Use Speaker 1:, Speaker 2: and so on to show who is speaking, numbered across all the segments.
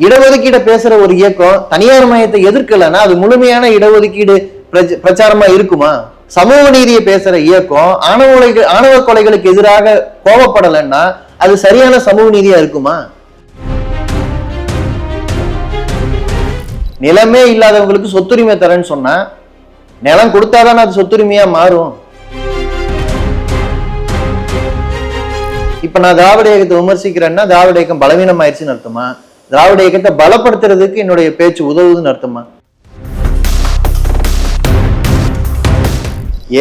Speaker 1: இடஒதுக்கீடு பேசுற ஒரு இயக்கம் தனியார் மயத்தை எதிர்க்கலன்னா அது முழுமையான இடஒதுக்கீடு பிரச்சாரமா இருக்குமா? சமூக நீதியை பேசுற இயக்கம் ஆணவ கொலைகளுக்கு எதிராக கோபப்படலைன்னா அது சரியான சமூக நீதியா இருக்குமா? நிலமே இல்லாதவங்களுக்கு சொத்துரிமை தரேன்னு சொன்னா நிலம் கொடுத்தாதானே அது சொத்துரிமையா மாறும். இப்ப நான் திராவிட இயக்கத்தை விமர்சிக்கிறேன்னா திராவிட இயக்கம் பலவீனம் ஆயிடுச்சுன்னு அர்த்தமா? திராவிட இயக்கத்தை பலப்படுத்துறதுக்கு என்னுடைய பேச்சு உதவுதுன்னு அர்த்தமா?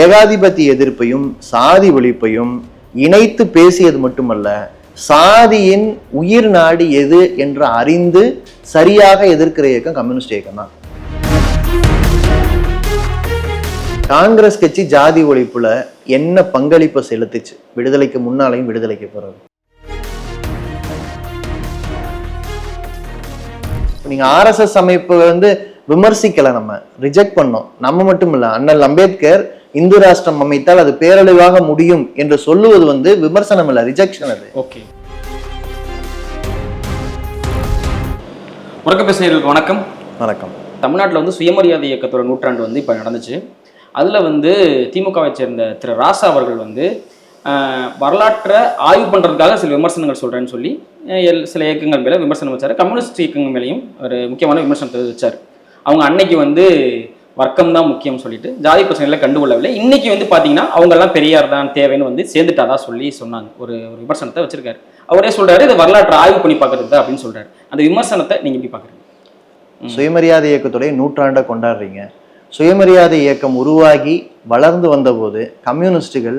Speaker 1: ஏகாதிபத்திய எதிர்ப்பையும் சாதி ஒழிப்பையும் இணைத்து பேசியது மட்டுமல்ல, சாதியின் உயிர் நாடு எது என்று அறிந்து சரியாக எதிர்க்கிற இயக்கம் கம்யூனிஸ்ட் இயக்கம் தான். காங்கிரஸ் கட்சி ஜாதி ஒழிப்புல என்ன பங்களிப்பை செலுத்துச்சு விடுதலைக்கு முன்னாலையும் விடுதலைக்கு பிறகு? நீங்க ஆர்எஸ்எஸ் அமைப்பு விமர்சிக்கல, நம்ம ரிஜெக்ட் பண்ணோம். நம்ம மட்டும் இல்ல, அண்ணல் அம்பேத்கர் இந்து ராஷ்டிரம் அமைத்தால் அது பேரழிவாக முடியும் என்று சொல்லுவது விமர்சனம் இல்ல, ரிஜெக்ஷன். அது
Speaker 2: ஓகே. முறக்கப்பேசினர்களுக்கு வணக்கம்.
Speaker 1: வணக்கம்.
Speaker 2: தமிழ்நாட்டில் சுயமரியாதை இயக்கத்தோட நூற்றாண்டு இப்போ நடந்துச்சு. அதில் திமுகவை சேர்ந்த திரு ராசா அவர்கள் வரலாற்றை ஆய்வு பண்ணுறதுக்காக சில விமர்சனங்கள் சொல்கிறேன்னு சொல்லி சில இயக்கங்கள் மேலே விமர்சனம் வச்சார். கம்யூனிஸ்ட் இயக்கங்கள் மேலேயும் ஒரு முக்கியமான விமர்சனத்தை வச்சார். அவங்க அன்னைக்கு வர்க்கம் தான் முக்கியம் சொல்லிட்டு ஜாதி பிரச்சனைகளை கண்டுகொள்ளவில்லை. இன்னைக்கு பார்த்தீங்கன்னா அவங்கெல்லாம் பெரியார் தான் தேவைன்னு சேர்ந்துட்டாதான் சொல்லி சொன்னாங்க. ஒரு விமர்சனத்தை வச்சிருக்காரு. அவரே சொல்றாரு இதை வரலாற்றை ஆய்வு பண்ணி பார்க்கறது தான் அப்படின்னு சொல்றாரு. அந்த விமர்சனத்தை நீங்க எப்படி பாக்குறீங்க?
Speaker 1: சுயமரியாதை இயக்கத்துடைய நூற்றாண்டை கொண்டாடுறீங்க. சுயமரியாதை இயக்கம் உருவாகி வளர்ந்து வந்தபோது கம்யூனிஸ்டுகள்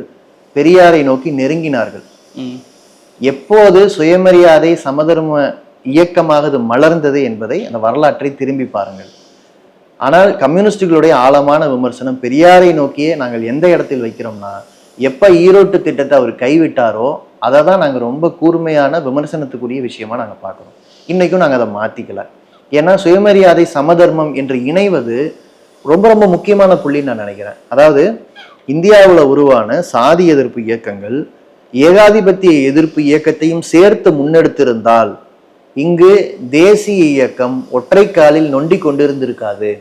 Speaker 1: பெரியாரை நோக்கி நெருங்கினார்கள். எப்போது சுயமரியாதை சமதர்ம இயக்கமாக அது மலர்ந்தது என்பதை அந்த வரலாற்றை திரும்பி பாருங்கள். ஆனால் கம்யூனிஸ்டுகளுடைய ஆழமான விமர்சனம் பெரியாரை நோக்கியே நாங்கள் எந்த இடத்தில் வைக்கிறோம்னா, எப்ப ஈரோட்டு திட்டத்தை அவர் கைவிட்டாரோ அதை தான் நாங்கள் ரொம்ப கூர்மையான விமர்சனத்துக்குரிய விஷயமா நாங்கள் பார்க்குறோம். இன்னைக்கும் நாங்கள் அதை மாற்றிக்கல. ஏன்னா சுயமரியாதை சமதர்மம் என்று இணைவது ரொம்ப ரொம்ப முக்கியமான புள்ளின்னு நான் நினைக்கிறேன். அதாவது இந்தியாவில் உருவான சாதி எதிர்ப்பு இயக்கங்கள் ஏகாதிபத்திய எதிர்ப்பு இயக்கத்தையும் சேர்த்து முன்னெடுத்திருந்தால் இங்கு தேசிய இயக்கம் ஒற்றை காலில் நொண்டி கொண்டிருந்திருக்காது.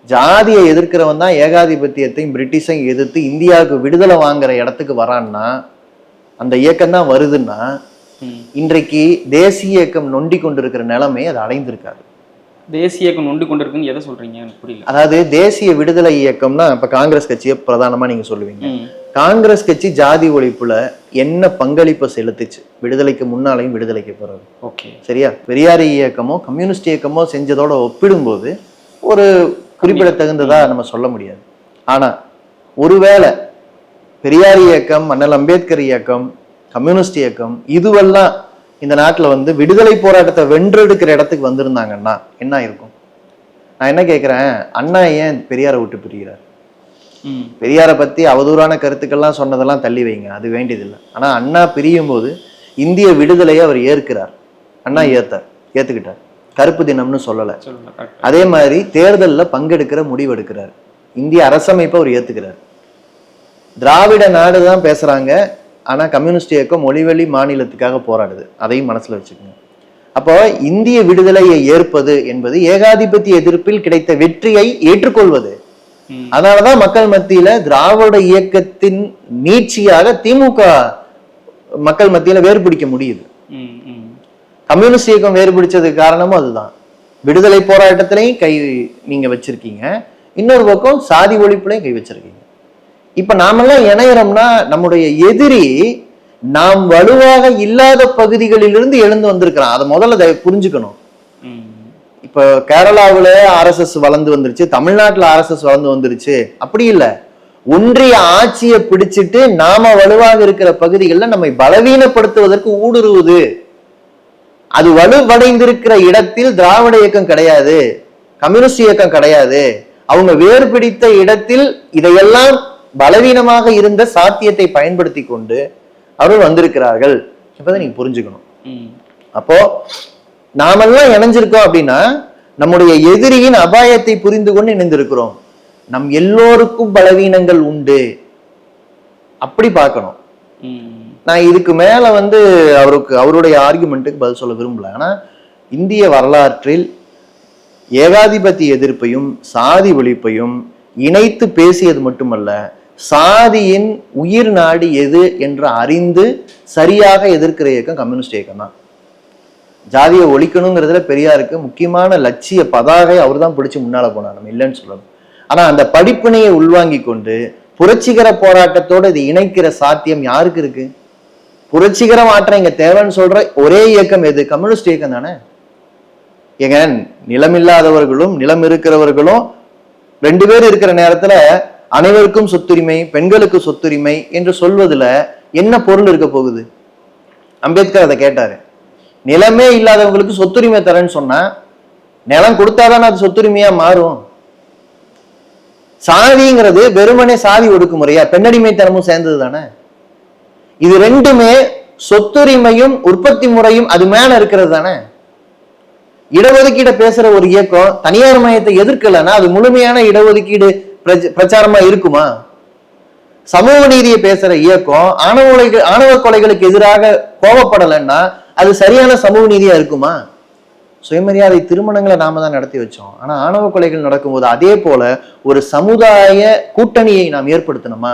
Speaker 1: ஜாதியை எதிர்க்கிறவன் தான் ஏகாதிபத்தியத்தையும் பிரிட்டிஷையும் எதிர்த்து இந்தியாவுக்கு விடுதலை வாங்குற இடத்துக்கு வரான்னா, அந்த இயக்கம் தான் வருதுன்னா, இன்றைக்கு தேசிய இயக்கம் நொண்டி கொண்டிருக்கிற நிலைமை அது அடைந்திருக்காது.
Speaker 2: தேசிய இயக்கம் நொண்டி கொண்டிருக்குன்னு எதை சொல்றீங்க? புரியல.
Speaker 1: அதாவது தேசிய விடுதலை இயக்கம்னா இப்ப காங்கிரஸ் கட்சியை பிரதானமா நீங்க சொல்லுவீங்க. காங்கிரஸ் கட்சி ஜாதி ஒழிப்புல என்ன பங்களிப்பை செலுத்துச்சு விடுதலைக்கு முன்னாலையும் விடுதலைக்கு பிறகு?
Speaker 2: ஓகே, சரியா?
Speaker 1: பெரியார் இயக்கமோ கம்யூனிஸ்ட் இயக்கமோ செஞ்சதோட ஒப்பிடும்போது ஒரு குறிப்பிடத்தகுந்ததா நம்ம சொல்ல முடியாது. ஆனா ஒருவேளை பெரியார் இயக்கம், அண்ணல் அம்பேத்கர் இயக்கம், கம்யூனிஸ்ட் இயக்கம் இதுவெல்லாம் இந்த நாட்டுல விடுதலை போராட்டத்தை வென்றெடுக்கிற இடத்துக்கு வந்திருந்தாங்கன்னா என்ன இருக்கும்? நான் என்ன கேட்கிறேன், அண்ணா ஏன் பெரியாரை விட்டு பிரிகிறார்? பெரியாரை பத்தி அவதூறான கருத்துக்கள்லாம் சொன்னதெல்லாம் தள்ளி வைங்க, அது வேண்டியதில்லை. ஆனா அண்ணா பிரியும் போது இந்திய விடுதலையை அவர் ஏற்கிறார். அண்ணா ஏத்துக்கிட்டார். கருப்பு தினம்னு சொல்லல. அதே மாதிரி தேர்தலில் பங்கெடுக்கிற முடிவு எடுக்கிறார். இந்திய அரசமைப்பை அவர் ஏத்துக்கிறார். திராவிட நாடு தான் பேசுறாங்க, ஆனா கம்யூனிஸ்ட் இயக்கம் மொழிவழி மாநிலத்துக்காக போராடுது. அதையும் மனசுல வச்சுக்கோங்க. அப்போ இந்திய விடுதலையை ஏற்பது என்பது ஏகாதிபத்திய எதிர்ப்பில் கிடைத்த வெற்றியை ஏற்றுக்கொள்வது. அதனாலதான் மக்கள் மத்தியில திராவிட இயக்கத்தின் நீட்சியாக திமுக மக்கள் மத்தியில வேறுபிடிக்க முடியுது. கம்யூனிஸ்ட் இயக்கம் வேறுபிடிச்சதுக்கு காரணமும் அதுதான். விடுதலை போராட்டத்திலையும் கை நீங்க வச்சிருக்கீங்க, இன்னொரு பக்கம் சாதி ஒழிப்புலையும் கை வச்சிருக்கீங்க. இப்ப நாமெல்லாம் இணையறோம்னா நம்முடைய எதிரி நாம் வலுவாக இல்லாத பகுதிகளிலிருந்து எழுந்து வந்திருக்கிறான். அதை முதல்ல புரிஞ்சுக்கணும். இப்ப கேரளாவில RSS வளர்ந்து வந்துருச்சு, தமிழ்நாட்டுல RSS வளர்ந்து வந்துருச்சு, அப்படி இல்லை. ஒன்றிய ஆட்சியை பிடிச்சிட்டு நாம வலுவாக இருக்கிற பகுதிகளில் நம்மை பலவீனப்படுத்துவதற்கு ஊடுருவுது. அது வலுவடைந்திருக்கிற இடத்தில் திராவிட இயக்கம் கிடையாது, கம்யூனிஸ்ட் இயக்கம் கிடையாது. அவங்க வேறு பிடித்த இடத்தில் இதையெல்லாம் பலவீனமாக இருந்த சாத்தியத்தை பயன்படுத்தி கொண்டு அவர்கள் வந்திருக்கிறார்கள் என்பதை நீங்க புரிஞ்சுக்கணும். அப்போ நாமெல்லாம் இணைஞ்சிருக்கோம் அப்படின்னா நம்முடைய எதிரியின் அபாயத்தை புரிந்து கொண்டு இணைந்திருக்கிறோம். நம் எல்லோருக்கும் பலவீனங்கள் உண்டு, அப்படி பார்க்கணும். நான் இதுக்கு மேல அவருடைய ஆர்குமெண்ட்டுக்கு பதில் சொல்ல விரும்பல. ஆனா இந்திய வரலாற்றில் ஏகாதிபத்திய எதிர்ப்பையும் சாதி ஒழிப்பையும் இணைத்து பேசியது மட்டுமல்ல, சாதியின் உயிர் நாடி எது என்று அறிந்து சரியாக எதிர்க்கிற இயக்கம் கம்யூனிஸ்ட் இயக்கம் தான். ஜாதியை ஒழிக்கணுங்கிறதுல பெரியாருக்கு முக்கியமான லட்சிய பதாகை அவர் தான் பிடிச்சு முன்னால போனார், நம்ம இல்லைன்னு சொல்லணும். ஆனா அந்த படிப்பினையை உள்வாங்கி கொண்டு புரட்சிகர போராட்டத்தோடு இது இணைக்கிற சாத்தியம் யாருக்கு இருக்கு? புரட்சிகர மாற்றம் இங்க தேவைன்னு சொல்ற ஒரே இயக்கம் எது? கம்யூனிஸ்ட் இயக்கம் தானே. ஏங்க, நிலம் இல்லாதவர்களும் நிலம் இருக்கிறவர்களும் 2 பேர் இருக்கிற நேரத்துல அனைவருக்கும் சொத்துரிமை, பெண்களுக்கு சொத்துரிமை என்று சொல்வதுல என்ன பொருள் இருக்க போகுது? அம்பேத்கர் அதை கேட்டாரு. நிலமே இல்லாதவங்களுக்கு சொத்துரிமை தரேன்னு சொன்னா நிலம் கொடுத்தாதானே அது சொத்துரிமையா மாறும். சாதிங்கிறது வெறுமனே சாதி ஒடுக்குமுறையா, பெண்ணடிமைத்தனமும் சேர்ந்தது தானே. இது ரெண்டுமே சொத்துரிமையும் உற்பத்தி முறையும் அது மேல இருக்கிறது தானே. இடஒதுக்கீடு பேசுற ஒரு இயக்கம் தனியார் மயத்தை எதிர்க்கலன்னா அது முழுமையான இடஒதுக்கீடு பிரச்சாரமா இருக்குமா? சமூக நீதியை பேசுற இயக்கம் ஆணவ கொலைகளுக்கு எதிராக கோபப்படலைன்னா அது சரியான சமூக நீதியா இருக்குமா? சுயமரியாதை திருமணங்களை நாம தான் நடத்தி வச்சோம். ஆனா ஆணவ கொலைகள் நடக்கும்போது அதே போல ஒரு சமுதாய கூட்டணியை நாம் ஏற்படுத்தணுமா?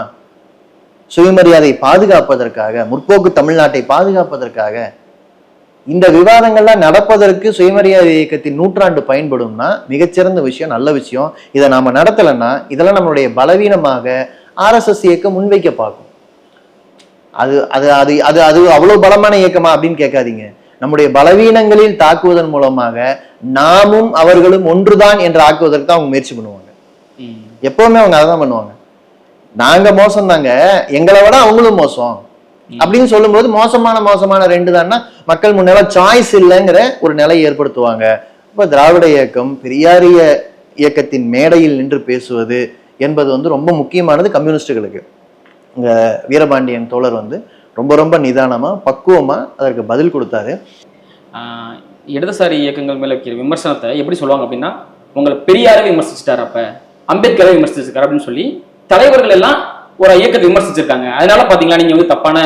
Speaker 1: சுயமரியாதை பாதுகாப்பதற்காக, முற்போக்கு தமிழ்நாட்டை பாதுகாப்பதற்காக இந்த விவாதங்கள்லாம் நடப்பதற்கு சுயமரியாதை இயக்கத்தின் 100 பயன்படும்னா மிகச்சிறந்த விஷயம், நல்ல விஷயம். இதை நாம நடத்தலைன்னா இதெல்லாம் நம்மளுடைய பலவீனமாக RSS இயக்கம் முன்வைக்க பார்க்கும். அது அது அது அது அது அவ்வளவு பலமான இயக்கமா அப்படின்னு கேட்காதீங்க. நம்முடைய பலவீனங்களில் தாக்குவதன் மூலமாக நாமும் அவர்களும் ஒன்றுதான் என்று ஆக்குவதற்கு தான் அவங்க முயற்சி பண்ணுவாங்க. எப்பவுமே அவங்க அதான் பண்ணுவாங்க. நாங்க மோசம் தாங்க, எங்களை விட அவங்களும் மோசம் அப்படின்னு சொல்லும்போது மோசமான 2 தான்னா மக்கள் முன்னால சாய்ஸ் இல்லைங்கிற ஒரு நிலையை ஏற்படுத்துவாங்க. இப்ப திராவிட இயக்கம் பெரியாரிய இயக்கத்தின் மேடையில் நின்று பேசுவது என்பது ரொம்ப முக்கியமானது கம்யூனிஸ்டுகளுக்கு. இங்க வீரபாண்டியன் தோழர் ரொம்ப நிதானமா பக்குவமா அதற்கு பதில் கொடுத்தாரு.
Speaker 2: இடதுசாரி இயக்கங்கள் மேல வைக்கிற விமர்சனத்தை எப்படி சொல்லுவாங்க அப்படின்னா, உங்களை பெரியாரை விமர்சிச்சுட்டார், அப்ப அம்பேத்கரை விமர்சிச்சிருக்காரு அப்படின்னு சொல்லி தலைவர்கள் எல்லாம் ஒரு இயக்கத்தை விமர்சிச்சிருக்காங்க. அதனால பாத்தீங்களா நீங்க தப்பான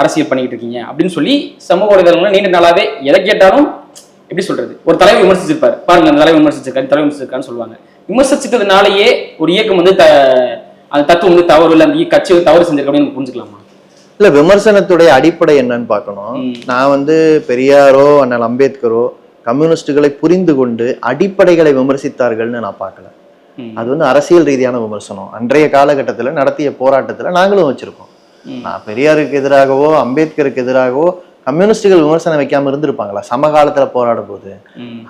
Speaker 2: அரசியல் பண்ணிக்கிட்டு இருக்கீங்க அப்படின்னு சொல்லி சமூக வலைதளங்கள் நீண்ட நாளாவே எதை கேட்டாலும் எப்படி சொல்றது, ஒரு தலைவர் விமர்சிச்சிருப்பாரு, பாருங்க அந்த தலைவர் விமர்சிச்சிருக்காரு, தலைவர் விமர்சிச்சிருக்கான்னு சொல்லுவாங்க. விமர்சிச்சதுனாலேயே ஒரு இயக்கம் அந்த தத்துவம் தவறு இல்லை, அந்த கட்சி தவறு செஞ்சிருக்கு அப்படின்னு புரிஞ்சுக்கலாமா?
Speaker 1: இல்ல, விமர்சனத்துடைய அடிப்படை என்னன்னு பார்க்கணும். நான் பெரியாரோ அண்ணல் அம்பேத்கரோ கம்யூனிஸ்டுகளை புரிந்து கொண்டு அடிப்படைகளை விமர்சித்தார்கள்னு நான் பார்க்கல. அது அரசியல் ரீதியான விமர்சனம். அன்றைய காலகட்டத்துல நடத்திய போராட்டத்துல நாங்களும் வச்சிருக்கோம். நான் பெரியாருக்கு எதிராகவோ அம்பேத்கருக்கு எதிராகவோ கம்யூனிஸ்டுகள் விமர்சனம் வைக்காம இருந்திருப்பாங்களா சமகாலத்துல போராடும் போது?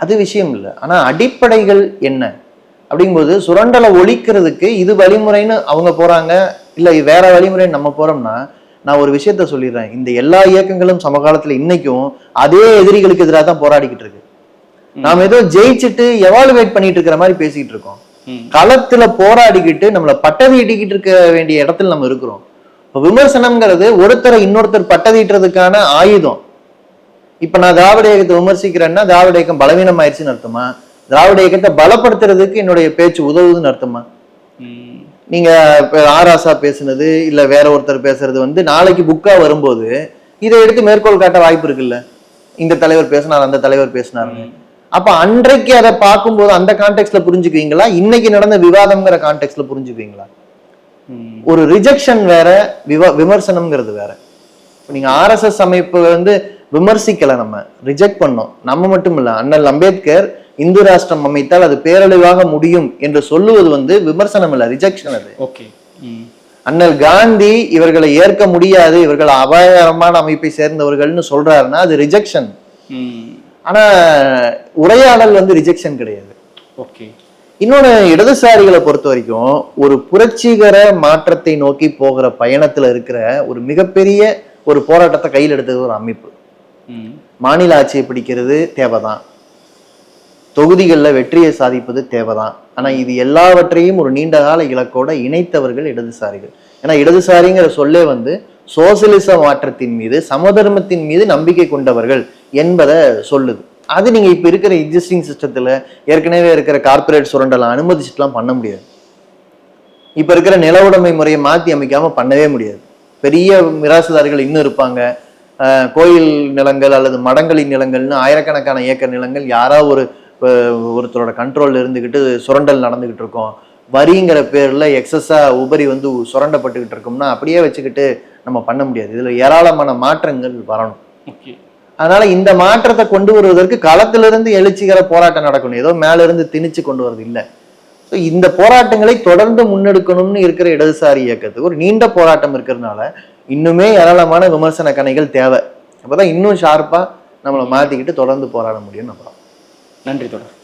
Speaker 1: அது விஷயம் இல்லை. ஆனா அடிப்படைகள் என்ன அப்படிங்கும்போது சுரண்டலை ஒழிக்கிறதுக்கு இது வழிமுறைன்னு அவங்க போறாங்க, இல்ல வேற வழிமுறைன்னு நம்ம போறோம்னா, நான் ஒரு விஷயத்த சொல்லிடுறேன், இந்த எல்லா இயக்கங்களும் சமகாலத்துல இன்னைக்கும் அதே எதிரிகளுக்கு எதிராக தான் போராடிக்கிட்டு இருக்கு. நாம ஏதோ ஜெயிச்சுட்டு எவாலுவேட் பண்ணிட்டு இருக்கிற மாதிரி பேசிக்கிட்டு இருக்கோம். களத்துல போராடிக்கிட்டு நம்மளை பட்டதீட்டிக்கிட்டு இருக்க வேண்டிய இடத்துல நம்ம இருக்கிறோம். இப்ப விமர்சனம்ங்கிறது ஒருத்தரை இன்னொருத்தர் பட்டதீட்டுறதுக்கான ஆயுதம். இப்ப நான் திராவிட இயக்கத்தை விமர்சிக்கிறேன்னா திராவிட இயக்கம் பலவீனம் ஆயிடுச்சுன்னு அர்த்தமா? திராவிட இயக்கத்தை பலப்படுத்துறதுக்கு என்னுடைய பேச்சு உதவுதுன்னு அர்த்தமா? நீங்க ஆராசா பேசுனது இல்ல வேற ஒருத்தர் பேசுறது நாளைக்கு புக்கா வரும்போது இதை எடுத்து மேற்கோள் காட்ட வாய்ப்பு இருக்குல்ல. இந்த தலைவர் பேசினார், அந்த தலைவர் பேசினாருன்னு. அப்ப அன்றைக்கு அதை பார்க்கும்போது அந்த கான்டெக்ட்ல புரிஞ்சுக்குவீங்களா, இன்னைக்கு நடந்த விவாதம்ங்கிற கான்டெக்ட்ல புரிஞ்சுக்குவீங்களா? ஒரு ரிஜெக்ஷன் வேற, விமர்சனம்ங்கிறது வேற. நீங்க RSS அமைப்பு விமர்சிக்கல, நம்ம ரிஜெக்ட் பண்ணோம். நம்ம மட்டும் இல்ல, அண்ணல் அம்பேத்கர் இந்து ராஷ்டிரம் அமைத்தால் அது பேரழிவாக முடியும் என்று சொல்லுவது விமர்சனம் இல்ல, ரிஜெக்ஷன். அது அண்ணல் காந்தி இவர்களை ஏற்க முடியாது, இவர்கள் அபாயகரமான அமைப்பை சேர்ந்தவர்கள்னு சொல்றாருன்னா அது ரிஜெக்ஷன். ஆனா உரையாடல் ரிஜெக்ஷன் கிடையாது. இன்னொன்னு, இடதுசாரிகளை பொறுத்த வரைக்கும் ஒரு புரட்சிகர மாற்றத்தை நோக்கி போகிற பயணத்துல இருக்கிற ஒரு மிகப்பெரிய ஒரு போராட்டத்தை கையில் எடுத்தது ஒரு அமைப்பு. மாநில ஆட்சியை பிடிக்கிறது தேவைதான், தொகுதிகளில் வெற்றியை சாதிப்பது தேவைதான். ஆனா இது எல்லாவற்றையும் ஒரு நீண்ட கால இலக்கோட இணைத்தவர்கள் இடதுசாரிகள். ஏன்னா இடதுசாரிங்கிற சொல்லே சோசியலிச மாற்றத்தின் மீது, சமதர்மத்தின் மீது நம்பிக்கை கொண்டவர்கள் என்பதை சொல்லுது. அது நீங்க இப்ப இருக்கிற எக்ஸிஸ்டிங் சிஸ்டத்துல ஏற்கனவே இருக்கிற கார்பரேட் சுரண்டலை அனுமதிச்சுட்டுலாம் பண்ண முடியாது. இப்ப இருக்கிற நில உடைமை முறையை மாத்தி அமைக்காம பண்ணவே முடியாது. பெரிய மிராசுதாரிகள் இன்னும் இருப்பாங்க. கோயில் நிலங்கள் அல்லது மடங்களின் நிலங்கள்னு ஆயிரக்கணக்கான ஏக்கர் நிலங்கள் யாராவது ஒருத்தரோட கண்ட்ரோல்ல இருந்துகிட்டு சுரண்டல் நடந்துகிட்டு இருக்கோம். வரிங்கிற பேர்ல எக்ஸஸா உபரி வந்து சுரண்டப்பட்டுக்கிட்டு இருக்கோம்னா அப்படியே வச்சுக்கிட்டு நம்ம பண்ண முடியாது. இதுல ஏராளமான மாற்றங்கள் வரணும். அதனால இந்த மாற்றத்தை கொண்டு வருவதற்கு களத்திலிருந்து எழுச்சிகர போராட்டம் நடக்கணும். ஏதோ மேல இருந்து திணிச்சு கொண்டு வருது இல்லை. ஸோ இந்த போராட்டங்களை தொடர்ந்து முன்னெடுக்கணும்னு இருக்கிற இடதுசாரி இயக்கத்துக்கு ஒரு நீண்ட போராட்டம் இருக்கிறதுனால இன்னுமே ஏராளமான விமர்சன கணைகள் தேவை. அப்பதான் இன்னும் ஷார்ப்பா நம்மளை மாத்திக்கிட்டு தொடர்ந்து போராட முடியும். நம்பலாம்.
Speaker 2: நன்றி தொடர்.